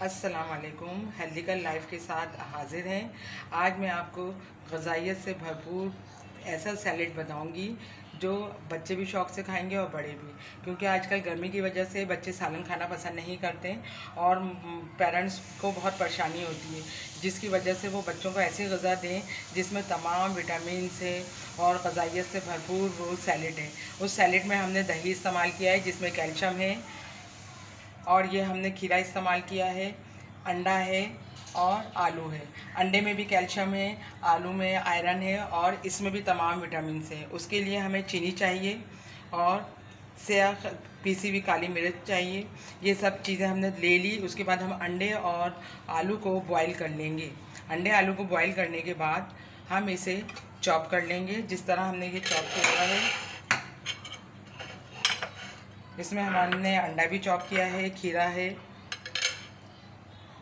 अस्सलाम वालेकुम। हेल्दिकल लाइफ के साथ हाजिर हैं। आज मैं आपको ग़ज़ाइयत से भरपूर ऐसा सैलेड बताऊंगी जो बच्चे भी शौक़ से खाएंगे और बड़े भी, क्योंकि आजकल गर्मी की वजह से बच्चे सालन खाना पसंद नहीं करते और पेरेंट्स को बहुत परेशानी होती है, जिसकी वजह से वो बच्चों को ऐसी ग़ज़ा दें जिसमें तमाम विटामिन से और ग़ज़ाइयत से भरपूर वो सैलेड है। उस सैलेड में हमने दही इस्तेमाल किया है जिसमें कैल्शियम है, और ये हमने खीरा इस्तेमाल किया है, अंडा है और आलू है। अंडे में भी कैल्शियम है, आलू में आयरन है और इसमें भी तमाम विटामिन है। उसके लिए हमें चीनी चाहिए और सेया पीसी हुई काली मिर्च चाहिए। ये सब चीज़ें हमने ले ली। उसके बाद हम अंडे और आलू को बॉईल कर लेंगे। अंडे आलू को बॉईल करने के बाद हम इसे चॉप कर लेंगे, जिस तरह हमने ये चॉप किया है। इसमें हमने अंडा भी चॉप किया है, खीरा है,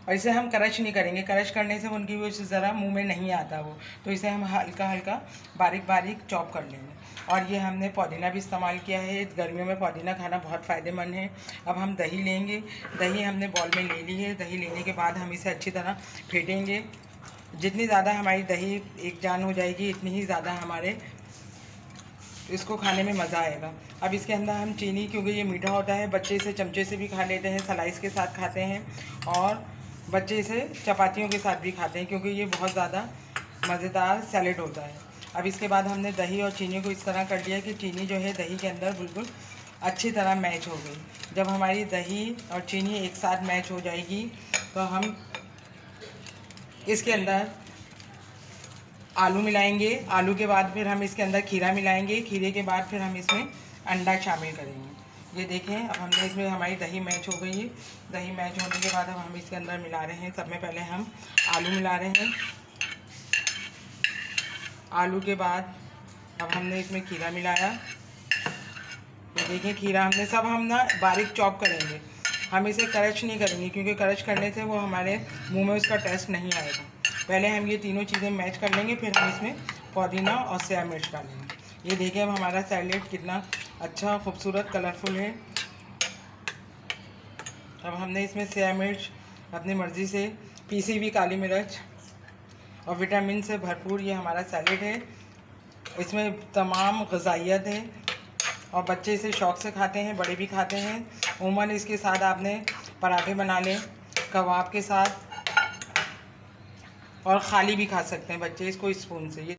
और इसे हम क्रश नहीं करेंगे। क्रश करने से उनकी वो ज़रा मुंह में नहीं आता वो, तो इसे हम हल्का हल्का बारीक बारीक चॉप कर लेंगे। और ये हमने पुदीना भी इस्तेमाल किया है। गर्मियों में पुदीना खाना बहुत फ़ायदेमंद है। अब हम दही लेंगे। दही हमने बॉल में ले ली है। दही लेने के बाद हम इसे अच्छी तरह फेंटेंगे। जितनी ज़्यादा हमारी दही एक जान हो जाएगी, इतनी ही ज़्यादा हमारे इसको खाने में मज़ा आएगा। अब इसके अंदर हम चीनी, क्योंकि ये मीठा होता है, बच्चे इसे चमचे से भी खा लेते हैं, स्लाइस के साथ खाते हैं, और बच्चे इसे चपातियों के साथ भी खाते हैं, क्योंकि ये बहुत ज़्यादा मज़ेदार सैलेड होता है। अब इसके बाद हमने दही और चीनी को इस तरह कर लिया कि चीनी जो है दही के अंदर बिल्कुल अच्छी तरह मैच हो गई। जब हमारी दही और चीनी एक साथ मैच हो जाएगी तो हम इसके अंदर आलू मिलाएंगे। आलू के बाद फिर हम इसके अंदर खीरा मिलाएंगे। खीरे के बाद फिर हम इसमें अंडा शामिल करेंगे। ये देखें, अब हमने इसमें हमारी दही मैच हो गई है। दही मैच होने के बाद अब हम इसके अंदर मिला रहे हैं। सब में पहले हम आलू मिला रहे हैं। आलू के बाद अब हमने इसमें खीरा मिलाया। ये देखें, खीरा हमने सब हम ना बारीक चॉप करेंगे। हम इसे क्रश नहीं करेंगे, क्योंकि क्रश करने से वो हमारे मुंह में उसका टेस्ट नहीं आएगा। पहले हम ये तीनों चीज़ें मैच कर लेंगे, फिर हम इसमें पुदीना और सेया मिर्च डालेंगे। ये देखिए, अब हमारा सैलेड कितना अच्छा खूबसूरत कलरफुल है। अब हमने इसमें सेया मिर्च अपनी मर्ज़ी से, पीसी हुई काली मिर्च और विटामिन से भरपूर ये हमारा सैलेड है। इसमें तमाम ग़ज़ाइयत है और बच्चे इसे शौक़ से खाते हैं, बड़े भी खाते हैं। उमूमन इसके साथ आपने पराठे बना लें कबाब के साथ, और खाली भी खा सकते हैं बच्चे इसको स्पून से। ये